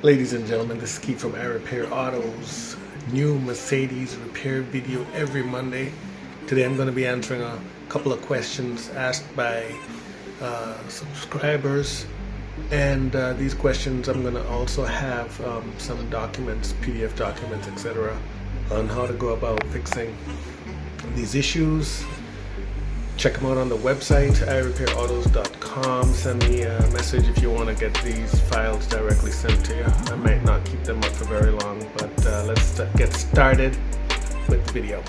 Ladies and gentlemen, this is Keith from iRepair Autos. New Mercedes repair video every Monday. Today I'm going to be answering a couple of questions asked by subscribers. And these questions I'm going to also have some documents, PDF documents, etc. on how to go about fixing these issues. Check them out on the website, iRepairAutos.com. Send me a message if you want to get these files directly sent to you. I might not keep them up for very long, but let's get started with the video.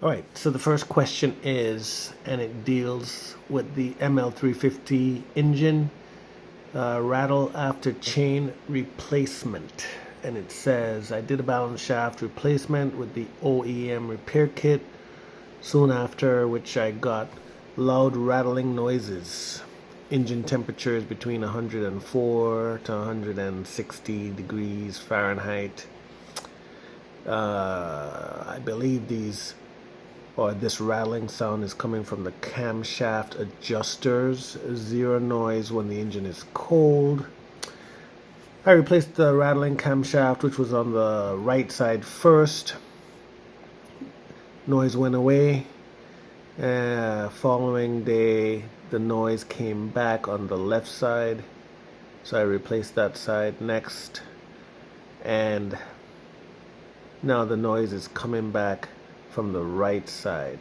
Alright, so the first question is, and it deals with the ML350 engine rattle after chain replacement, and it says, I did a balance shaft replacement with the OEM repair kit soon after which I got loud rattling noises. Engine temperature is between 104 to 160 degrees Fahrenheit. I believe this rattling sound is coming from the camshaft adjusters. Zero noise when the engine is cold. I replaced the rattling camshaft, which was on the right side first. Noise went away. Following day, the noise came back on the left side, so I replaced that side next, and now the noise is coming back from the right side.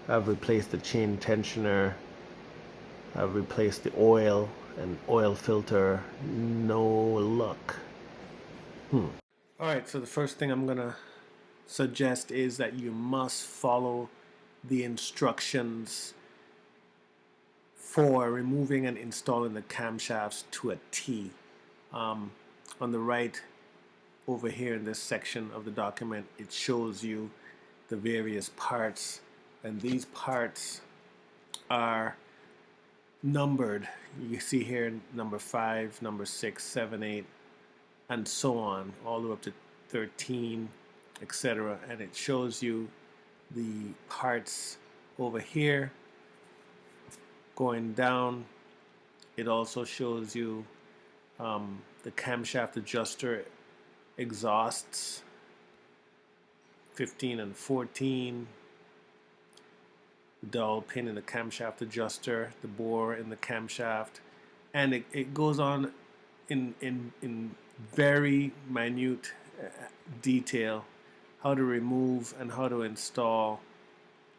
I've replaced the chain tensioner, I've replaced the oil and oil filter. No luck. Alright, so the first thing I'm gonna suggest is that you must follow the instructions for removing and installing the camshafts to a T. On the right over here in this section of the document, it shows you the various parts, and these parts are numbered. You see here number 5, number 6, 7, 8, and so on, all the way up to 13, etc. And it shows you the parts over here going down. It also shows you the camshaft adjuster exhausts 15 and 14, the dowel pin in the camshaft adjuster, the bore in the camshaft, and it goes on in very minute detail how to remove and how to install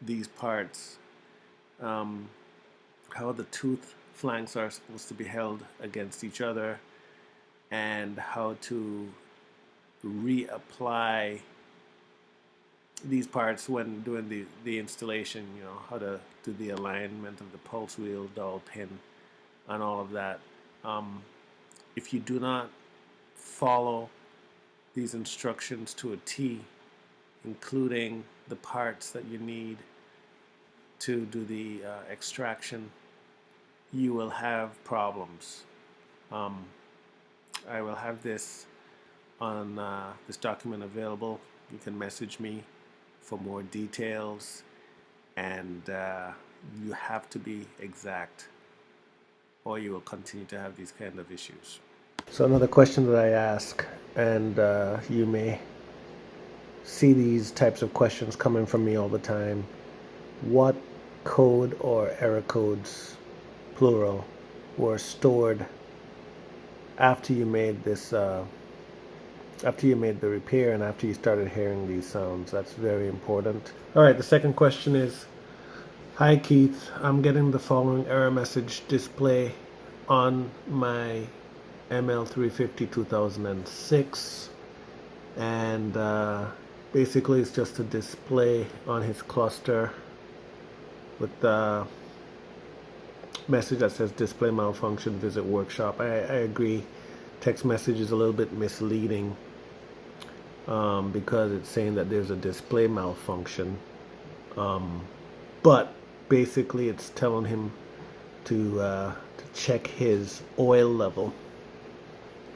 these parts, how the tooth flanks are supposed to be held against each other, and how to reapply these parts when doing the installation, you know, how to do the alignment of the pulse wheel, dowel pin, and all of that. If you do not follow these instructions to a T, including the parts that you need to do the extraction, you will have problems. I will have this on this document available. You can message me for more details, and you have to be exact or you will continue to have these kind of issues. So another question that I ask, and you may see these types of questions coming from me all the time: what code or error codes, plural, were stored after you made this after you made the repair and after you started hearing these sounds? That's very important. Alright, the second question is, hi Keith, I'm getting the following error message display on my ML350 2006, and basically it's just a display on his cluster with the message that says display malfunction, visit workshop. I agree, text message is a little bit misleading because it's saying that there's a display malfunction, but basically it's telling him to check his oil level.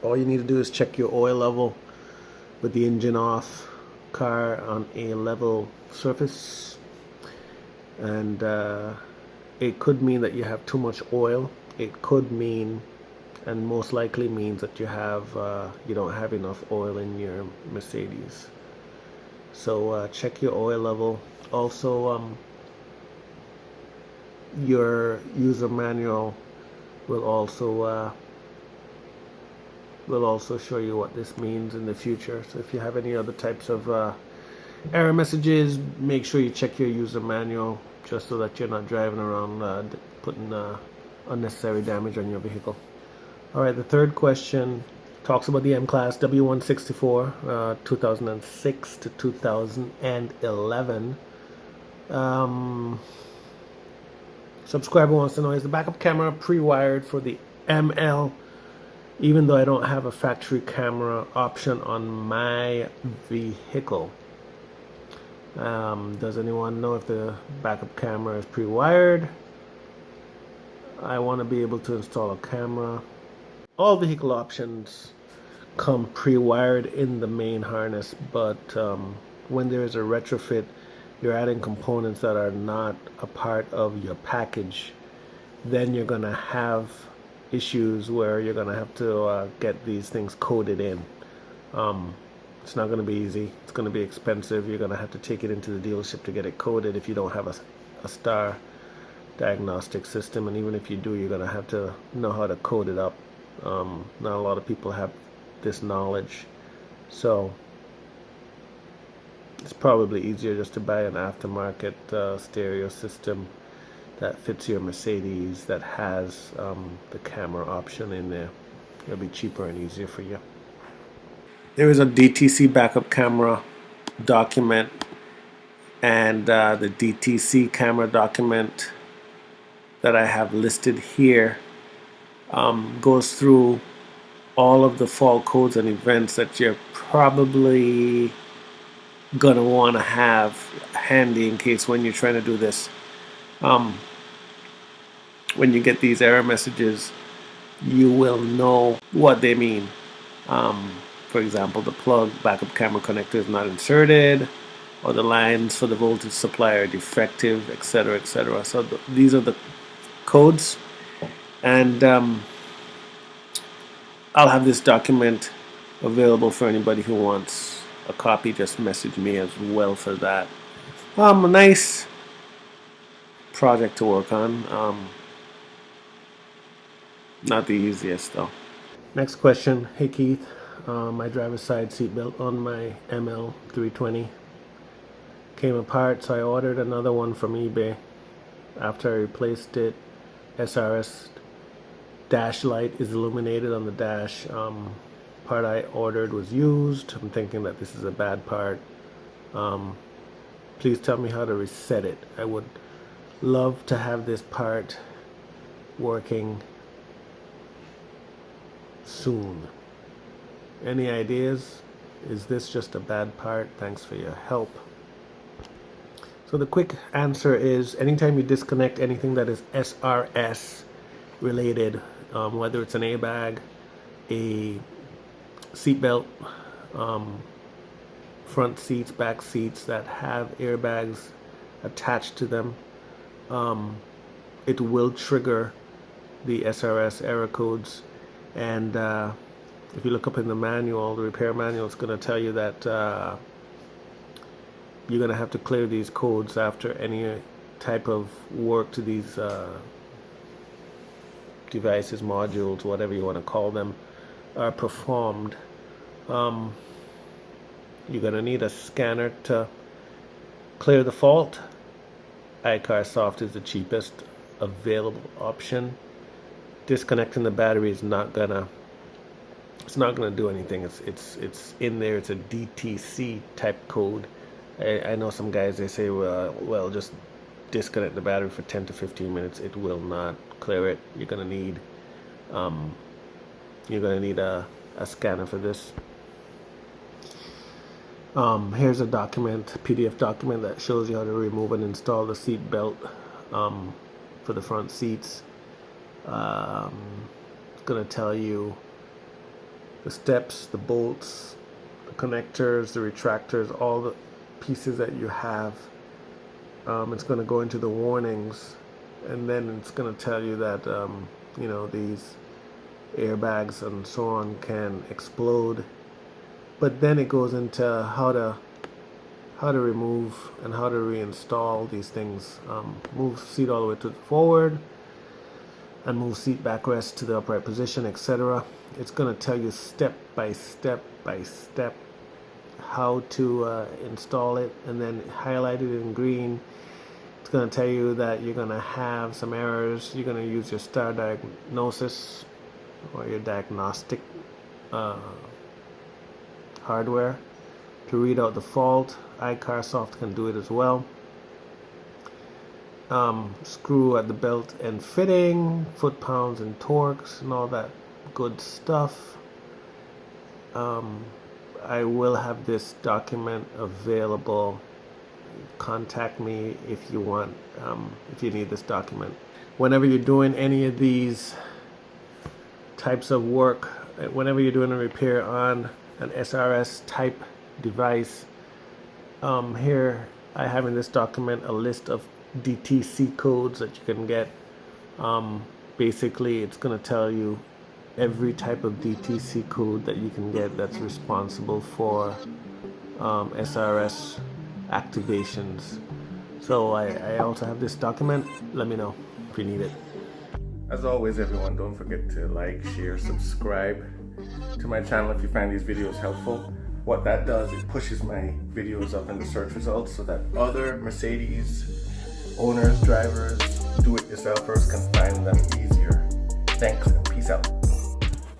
All you need to do is check your oil level with the engine off, car on a level surface, and it could mean that you have too much oil. It could mean, and most likely means, that you don't have enough oil in your Mercedes. So check your oil level. Also, your user manual will also show you what this means in the future. So if you have any other types of error messages, make sure you check your user manual, just so that you're not driving around putting unnecessary damage on your vehicle. All right, the third question talks about the M-Class W164, 2006 to 2011. Subscriber wants to know, is the backup camera pre-wired for the ML, even though I don't have a factory camera option on my vehicle? Does anyone know if the backup camera is pre-wired? I want to be able to install a camera. All vehicle options come pre-wired in the main harness, but when there is a retrofit, you're adding components that are not a part of your package, then you're going to have issues where you're going to have to get these things coded in. It's not going to be easy. It's going to be expensive. You're going to have to take it into the dealership to get it coded if you don't have a star diagnostic system, and even if you do, you're going to have to know how to code it up. Not a lot of people have this knowledge, so it's probably easier just to buy an aftermarket stereo system that fits your Mercedes that has the camera option in there. It'll be cheaper and easier for you. There is a DTC backup camera document, and the DTC camera document that I have listed here goes through all of the fault codes and events that you're probably gonna want to have handy in case when you're trying to do this. When you get these error messages, you will know what they mean. For example, the plug backup camera connector is not inserted, or the lines for the voltage supply are defective, etc., etc. So these are the codes, and I'll have this document available for anybody who wants a copy. Just message me as well for that. A nice project to work on. Not the easiest though. Next question. Hey Keith, my driver's side seatbelt on my ML 320 came apart, so I ordered another one from eBay. After I replaced it, SRS dash light is illuminated on the dash. Part I ordered was used. I'm thinking that this is a bad part. Please tell me how to reset it. I would love to have this part working soon. Any ideas? Is this just a bad part? Thanks for your help. So the quick answer is, anytime you disconnect anything that is SRS related, whether it's an airbag, a seatbelt, front seats, back seats that have airbags attached to them, it will trigger the SRS error codes. And if you look up in the manual, the repair manual, it's going to tell you that you're going to have to clear these codes after any type of work to these devices, modules, whatever you want to call them, are performed. You're going to need a scanner to clear the fault. iCarSoft is the cheapest available option. Disconnecting the battery is not gonna do anything. It's in there. It's a DTC type code. I know some guys, they say, well, just disconnect the battery for 10 to 15 minutes. It will not clear it. You're gonna need a scanner for this. Here's a document, PDF document, that shows you how to remove and install the seat belt for the front seats. It's going to tell you the steps, the bolts, the connectors, the retractors, all the pieces that you have it's going to go into the warnings, and then it's going to tell you that you know, these airbags and so on can explode. But then it goes into how to remove and how to reinstall these things. Move seat all the way to the forward and move seat backrest to the upright position, etc. It's going to tell you step by step how to install it, and then highlighted in green, it's going to tell you that you're going to have some errors. You're going to use your star diagnosis or your diagnostic hardware to read out the fault. iCarsoft can do it as well. Screw at the belt and fitting, foot-pounds and torques and all that good stuff. I will have this document available. Contact me if you want, if you need this document. Whenever you're doing any of these types of work, whenever you're doing a repair on an SRS type device, here I have in this document a list of DTC codes that you can get. Basically, it's going to tell you every type of DTC code that you can get that's responsible for SRS activations. So I also have this document. Let me know if you need it. As always, everyone, don't forget to like, share, subscribe to my channel if you find these videos helpful. What that does, it pushes my videos up in the search results so that other Mercedes owners, drivers, do-it-yourselfers can find them easier. Thanks and peace out.